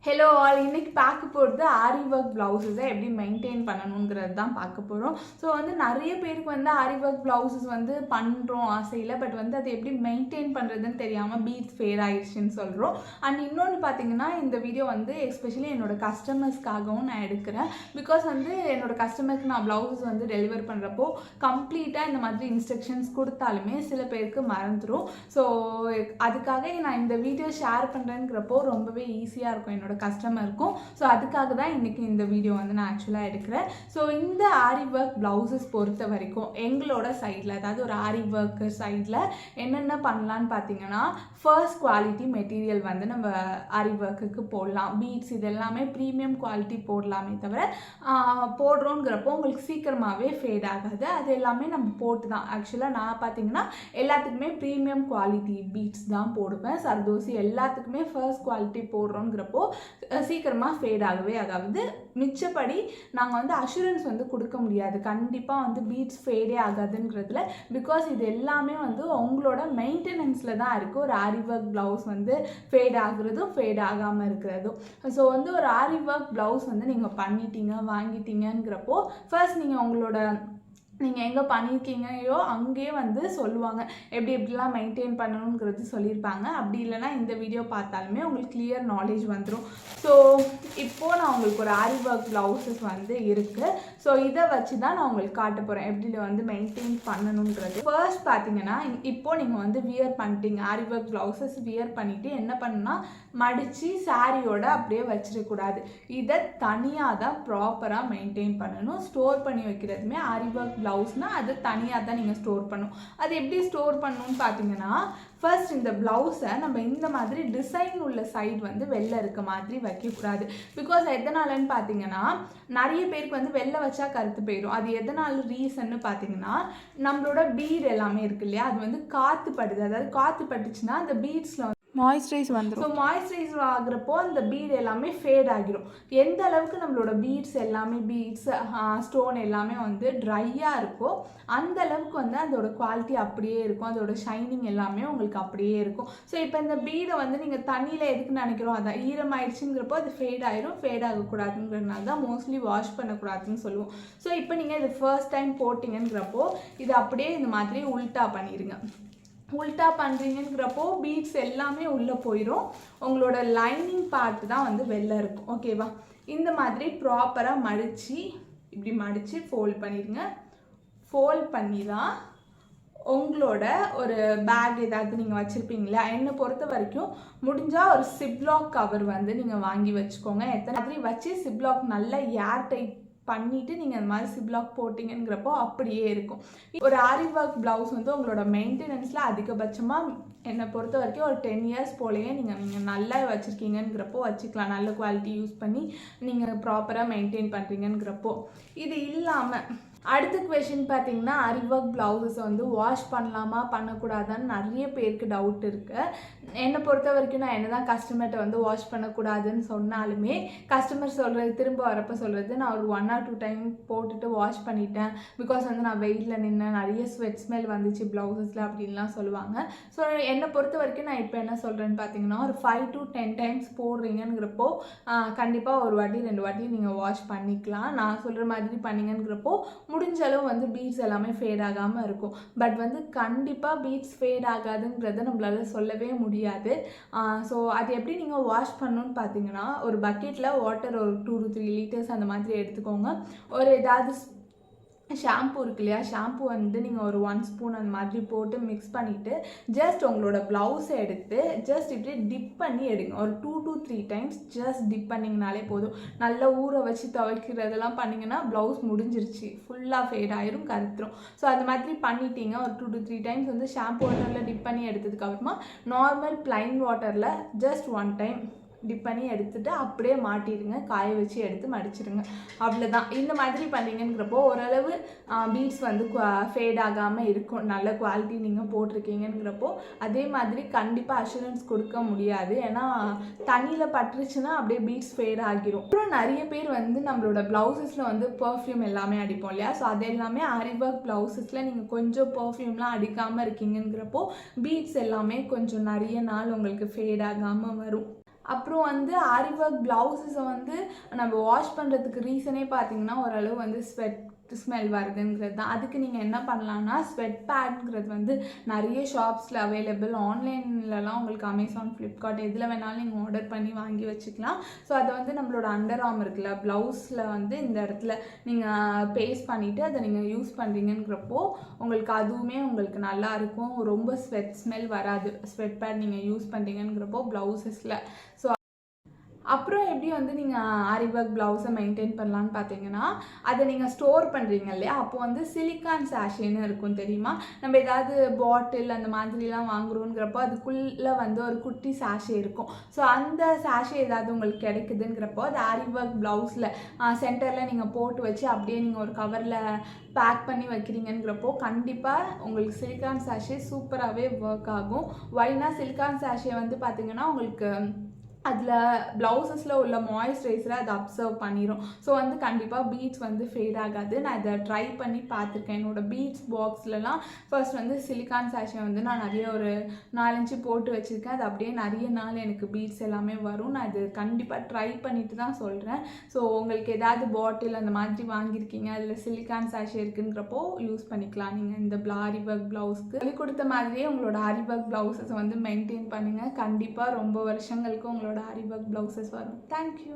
Hello all, இன்னைக்கு பார்க்க போகிறது ஆரி ஒர்க் ப்ளவுஸஸை எப்படி மெயின்டைன் பண்ணணுங்கிறது தான் பார்க்க போகிறோம். ஸோ நிறைய பேருக்கு ஆரி ஒர்க் ப்ளவுஸஸ் பண்ணுறோம் ஆசையில், பட் அதை எப்படி மெயின்டைன் பண்ணுறதுன்னு தெரியாமல் பீட்ஸ் ஃபேட் ஆயிடுச்சுன்னு சொல்கிறோம். அண்ட் இன்னொன்று பார்த்தீங்கன்னா, இந்த வீடியோ எஸ்பெஷலி என்னோட கஸ்டமர்ஸ்க்காகவும் நான் எடுக்கிறேன். பிகாஸ் என்னோட கஸ்டமருக்கு நான் ப்ளவுஸஸ் டெலிவர் பண்ணுறப்போ கம்ப்ளீட்டாக இந்த மாதிரி இன்ஸ்ட்ரக்ஷன்ஸ் கொடுத்தாலுமே சில பேருக்கு மறந்துடும். ஸோ அதுக்காக நான் இந்த வீடியோ ஷேர் பண்ணுறேங்கிறப்போ ரொம்பவே ஈஸியாக இருக்கும் என்னோட கஸ்டமருக்கும். ஸோ அதுக்காக தான் இன்றைக்கி இந்த வீடியோ நான் ஆக்சுவலாக எடுக்கிறேன். ஸோ இந்த ஆரி ஒர்க் ப்ளவுஸஸ் பொறுத்த வரைக்கும் எங்களோட சைடில், அதாவது ஒரு ஆரி ஒர்க் சைடில் என்னென்ன பண்ணலான்னு பார்த்தீங்கன்னா, ஃபர்ஸ்ட் குவாலிட்டி மெட்டீரியல் நம்ம ஆரி ஒர்க்குக்கு போடலாம். பீட்ஸ் இது எல்லாமே ப்ரீமியம் குவாலிட்டி போடலாமே தவிர போடுறோங்கிறப்போ உங்களுக்கு சீக்கிரமாகவே ஃபேட் ஆகாது. அது எல்லாமே நம்ம போட்டு தான், ஆக்சுவலாக நான் பார்த்தீங்கன்னா எல்லாத்துக்குமே ப்ரீமியம் குவாலிட்டி பீட்ஸ் தான் போடுவேன். சர்தோசி எல்லாத்துக்குமே ஃபர்ஸ்ட் குவாலிட்டி போடுறோங்கிறப்போ சீக்கிரமாக ஃபேட் ஆகவே ஆகாது. மிச்சப்படி நாங்கள் அஷூரன்ஸ் கொடுக்க முடியாது, கண்டிப்பாக பீட்ஸ் ஃபேடே ஆகாதுங்கிறதுல. பிகாஸ் இது எல்லாமே உங்களோட மெயின்டெனன்ஸில் தான் இருக்குது. ஒரு ஆரி ஒர்க் ப்ளவுஸ் ஃபேட் ஆகுறதும் ஃபேட் ஆகாமல் இருக்கிறதும். ஸோ ஒரு ஆரி ஒர்க் ப்ளவுஸ் நீங்கள் பண்ணிட்டீங்க வாங்கிட்டீங்கிறப்போ ஃபர்ஸ்ட் நீங்கள் உங்களோட நீங்கள் எங்கே பண்ணியிருக்கீங்கயோ அங்கேயே சொல்லுவாங்க எப்படி எப்படிலாம் மெயின்டைன் பண்ணணுங்கிறது சொல்லியிருப்பாங்க. அப்படி இல்லைனா இந்த வீடியோ பார்த்தாலுமே உங்களுக்கு கிளியர் நாலேஜ் வந்துடும். ஸோ இப்போது நான் உங்களுக்கு ஒரு ஆரி ஒர்க் ப்ளவுஸஸ் இருக்குது. ஸோ இதை வச்சு தான் நான் உங்களுக்கு காட்ட போகிறேன் எப்படி மெயின்டைன் பண்ணணுங்கிறது. ஃபர்ஸ்ட் பார்த்தீங்கன்னா, இப்போது நீங்கள் வியர் பண்ணிட்டீங்க, ஆரி ஒர்க் ப்ளவுஸஸ் வியர் பண்ணிவிட்டு என்ன பண்ணுன்னா, மடித்து சாரியோட அப்படியே வச்சிடக்கூடாது. இதை தனியாக தான் ப்ராப்பராக மெயின்டைன் பண்ணணும். ஸ்டோர் பண்ணி வைக்கிறதுமே ஆரி ஒர்க் ப்ளவுஸ்னால் அது தனியாக தான் நீங்கள் ஸ்டோர் பண்ணணும். அது எப்படி ஸ்டோர் பண்ணணும்னு பார்த்தீங்கன்னா, ஃபர்ஸ்ட் இந்த ப்ளவுஸை நம்ம இந்த மாதிரி டிசைன் உள்ள சைடு வெளில இருக்க மாதிரி வைக்கக்கூடாது. பிகாஸ் எதனாலன்னு பார்த்தீங்கன்னா, நிறைய பேருக்கு வெளில வச்சா கருத்து போயிடும். அது எதனால ரீசன்னு பார்த்தீங்கன்னா, நம்மளோட பீட் எல்லாமே இருக்கு இல்லையா, அது காற்று படுது. அதாவது காற்று பட்டுச்சுன்னா அந்த பீட்ஸில் மாய்ஸ்சரைஸ் வந்துடும். ஸோ மாய்ஸ்சரைஸ் ஆகுறப்போ அந்த பீட் எல்லாமே ஃபேட் ஆகிடும். எந்த அளவுக்கு நம்மளோட பீட்ஸ் எல்லாமே ஸ்டோன் எல்லாமே ட்ரையாக இருக்கோ அந்த அளவுக்கு அதோட குவாலிட்டி அப்படியே இருக்கும், அதோட ஷைனிங் எல்லாமே உங்களுக்கு அப்படியே இருக்கும். ஸோ இப்போ இந்த பீடை நீங்கள் தண்ணியில் எதுக்குன்னு நினைக்கிறோம், அதான் ஈரமாயிடுச்சுங்கிறப்போ அது ஃபேட் ஆயிரும். ஃபேட் ஆகக்கூடாதுங்கிறதுனால தான் மோஸ்ட்லி வாஷ் பண்ணக்கூடாதுன்னு சொல்லுவோம். ஸோ இப்போ நீங்கள் இது ஃபர்ஸ்ட் டைம் போட்டிங்கிறப்போ இது அப்படியே இந்த மாதிரி உல்ட்டா பண்ணிடுங்க. உல்ட்டா பண்ணுறீங்கிறப்போ பீட்ஸ் எல்லாமே உள்ளே போயிடும். உங்களோட லைனிங் பார்ட் தான் வெளில இருக்கும். ஓகேவா? இந்த மாதிரி ப்ராப்பராக மடித்து இப்படி மடித்து ஃபோல்ட் பண்ணிடுங்க. ஃபோல்ட் பண்ணி தான் உங்களோட ஒரு பேக் ஏதாவது நீங்கள் வச்சுருப்பீங்களா, என்னை பொறுத்த வரைக்கும் முடிஞ்சால் ஒரு சிப்லாக் கவர் நீங்கள் வாங்கி வச்சுக்கோங்க. எத்தனை மாதிரி வச்சு சிப்லாக் நல்லா ஏர் டைட் பண்ணிவிட்டு நீங்கள் இந்த மாதிரி சிப்லாக் போட்டிங்கிறப்போ அப்படியே இருக்கும். ஒரு ஆரி ஒர்க் ப்ளவுஸ் உங்களோட மெயின்டெனன்ஸில் அதிகபட்சமாக என்னை பொறுத்த வரைக்கும் ஒரு 10 இயர்ஸ் போலேயே நீங்கள் நல்லா வச்சுருக்கீங்கிறப்போ வச்சுக்கலாம். நல்ல குவாலிட்டி யூஸ் பண்ணி நீங்கள் ப்ராப்பராக மெயின்டைன் பண்ணுறீங்கிறப்போ. இது இல்லாமல் அடுத்த கொஷின் பார்த்தீங்கன்னா, ஆரி ஒர்க் ப்ளவுஸஸை வாஷ் பண்ணலாமா பண்ணக்கூடாதான்னு நிறைய பேருக்கு டவுட் இருக்குது. என்னை பொறுத்த வரைக்கும் நான் என்ன தான் கஸ்டமர்கிட்ட வாஷ் பண்ணக்கூடாதுன்னு சொன்னாலுமே கஸ்டமர் சொல்கிறது, திரும்ப வரப்போ சொல்கிறது, நான் ஒரு 1 or 2 டைம் போட்டுட்டு வாஷ் பண்ணிட்டேன். பிகாஸ் நான் வெயிலில் நின்று நிறைய ஸ்வெட் ஸ்மெல் வந்துச்சு ப்ளவுஸஸில் அப்படின்லாம் சொல்லுவாங்க. ஸோ என்னை பொறுத்த வரைக்கும் நான் இப்போ என்ன சொல்கிறேன்னு பார்த்தீங்கன்னா, ஒரு 5 to 10 டைம்ஸ் போடுறீங்கிறப்போ கண்டிப்பாக ஒரு வாட்டி 2 வாட்டி நீங்கள் வாஷ் பண்ணிக்கலாம். நான் சொல்கிற மாதிரி பண்ணிங்கிறப்போ முடிஞ்ச அளவு பீட்ஸ் எல்லாமே ஃபேட் ஆகாமல் இருக்கும். பட் கண்டிப்பாக பீட்ஸ் ஃபேட் ஆகாதுங்கிறத நம்மளால சொல்லவே முடியாது. ஸோ அது எப்படி நீங்கள் வாஷ் பண்ணணும்னு பார்த்தீங்கன்னா, ஒரு பக்கெட்டில் வாட்டர் ஒரு 2 to 3 liters அந்த மாதிரி எடுத்துக்கோங்க. ஒரு ஏதாவது ஷாம்பு இருக்கு இல்லையா, ஷாம்பு நீங்கள் ஒரு 1 ஸ்பூன் அந்த மாதிரி போட்டு மிக்ஸ் பண்ணிவிட்டு ஜஸ்ட் உங்களோட ப்ளவுஸை எடுத்து ஜஸ்ட் இப்படி டிப் பண்ணி எடுங்க. ஒரு 2 to 3 டைம்ஸ் ஜஸ்ட் டிப் பண்ணிங்கனாலே போதும். நல்லா ஊற வச்சு துவைக்கிறதெல்லாம் பண்ணிங்கன்னா ப்ளவுஸ் முடிஞ்சிருச்சு, ஃபுல்லாக ஃபேட் ஆயிரும், கருத்துரும். ஸோ அது மாதிரி பண்ணிட்டீங்க. ஒரு 2 to 3 டைம்ஸ் ஷாம்பு வாட்டரில் டிப் பண்ணி எடுத்ததுக்கப்புறமா நார்மல் ப்ளைன் வாட்டரில் ஜஸ்ட் 1 டைம் டிப் பண்ணி எடுத்துகிட்டு அப்படியே மாட்டிடுங்க. காய வச்சு எடுத்து மடிச்சிடுங்க. அவ்வளோதான். இந்த மாதிரி பண்ணிங்கிறப்போ ஓரளவு பீட்ஸ் ஃபேட் ஆகாமல் இருக்கும். நல்ல குவாலிட்டி நீங்கள் போட்டிருக்கீங்கிறப்போ. அதே மாதிரி கண்டிப்பாக அஷூரன்ஸ் கொடுக்க முடியாது, ஏன்னா தண்ணியில் பட்டுருச்சுன்னா அப்படியே பீட்ஸ் ஃபேட் ஆகிரும். அப்புறம் நிறைய பேர் நம்மளோட ப்ளவுஸஸில் பர்ஃப்யூம் எல்லாமே அடிப்போம் இல்லையா, ஸோ அது எல்லாமே ஆரி ஒர்க் ப்ளவுஸஸில் நீங்கள் கொஞ்சம் பர்ஃப்யூம்லாம் அடிக்காமல் இருக்கீங்கிறப்போ பீட்ஸ் எல்லாமே கொஞ்சம் நிறைய நாள் உங்களுக்கு ஃபேட் ஆகாமல் வரும். அப்புறம் வந்து ஆரி ஒர்க் ப்ளவுஸஸை வந்து நம்ம வாஷ் பண்ணுறதுக்கு ரீசனே பார்த்தீங்கன்னா ஓரளவு வந்து ஸ்வெட் ஸ்மெல் வருதுங்கிறது தான். அதுக்கு நீங்கள் என்ன பண்ணலான்னா ஸ்வெட் பேட்ங்கிறது வந்து நிறைய ஷாப்ஸில் அவைலபிள், ஆன்லைன்லலாம் உங்களுக்கு அமேசான், ஃப்ளிப்கார்ட் எதில் வேணாலும் நீங்கள் ஆர்டர் பண்ணி வாங்கி வச்சுக்கலாம். ஸோ அதை வந்து நம்மளோட அண்டர் ஆர்ம் இருக்குல்ல ப்ளவுஸில் வந்து இந்த இடத்துல நீங்கள் பேஸ்ட் பண்ணிவிட்டு அதை நீங்கள் யூஸ் பண்ணுறீங்கிறப்போ உங்களுக்கு அதுவுமே உங்களுக்கு நல்லா இருக்கும். ரொம்ப ஸ்வெட் ஸ்மெல் வராது ஸ்வெட் பேட் நீங்கள் யூஸ் பண்ணுறீங்கிறப்போ ப்ளவுஸஸில். ஸோ அப்புறம் எப்படி வந்து நீங்கள் ஆரி ஒர்க் ப்ளவுஸை மெயின்டைன் பண்ணலான்னு பார்த்தீங்கன்னா, அதை நீங்கள் ஸ்டோர் பண்ணுறீங்க இல்லையா, அப்போ வந்து சிலிக்கான் சாஷேன்னு இருக்கும் தெரியுமா? நம்ம ஏதாவது பாட்டில் அந்த மாதிரிலாம் வாங்குறோங்கிறப்போ அதுக்குள்ளே வந்து ஒரு குட்டி சாஷே இருக்கும். ஸோ அந்த சாஷே ஏதாவது உங்களுக்கு கிடைக்குதுங்கிறப்போ அது ஆரி ஒர்க் ப்ளவுஸில் சென்டரில் நீங்கள் போட்டு வச்சு அப்படியே நீங்கள் ஒரு கவரில் பேக் பண்ணி வைக்கிறீங்கிறப்போ கண்டிப்பாக உங்களுக்கு சிலிக்கான் சாஷே சூப்பராகவே ஒர்க் ஆகும். வைனா சிலிக்கான் சாஷே வந்து பார்த்தீங்கன்னா உங்களுக்கு அதில் ப்ளவுஸஸில் உள்ள மாய்ஸ்சரைசரை அதை அப்சர்வ் பண்ணிடும். ஸோ வந்து கண்டிப்பாக பீட்ஸ் வந்து ஃபேட் ஆகாது. நான் இதை ட்ரை பண்ணி பார்த்துருக்கேன். என்னோடய பீட்ஸ் பாக்ஸ்லலாம் ஃபர்ஸ்ட் வந்து சிலிக்கான் சாஷே வந்து நான் நிறைய ஒரு 4-5 போட்டு வச்சுருக்கேன். அது அப்படியே நிறைய நாள் எனக்கு பீட்ஸ் எல்லாமே வரும். நான் இது கண்டிப்பாக ட்ரை பண்ணிட்டு தான் சொல்கிறேன். ஸோ உங்களுக்கு ஏதாவது பாட்டில் அந்த மாதிரி வாங்கியிருக்கீங்க அதில் சிலிக்கான் சாஷே இருக்குங்கிறப்போ யூஸ் பண்ணிக்கலாம் நீங்கள் இந்த ஆரி ஒர்க் ப்ளவுஸ்க்கு. சொல்லி கொடுத்த மாதிரியே உங்களோட ஆரி ஒர்க் ப்ளவுஸஸை வந்து மெயின்டைன் பண்ணுங்கள். கண்டிப்பாக ரொம்ப வருஷங்களுக்கு உங்களோட ஆரி ஒர்க் ப்ளவுசஸ் வரும். தேங்க்யூ.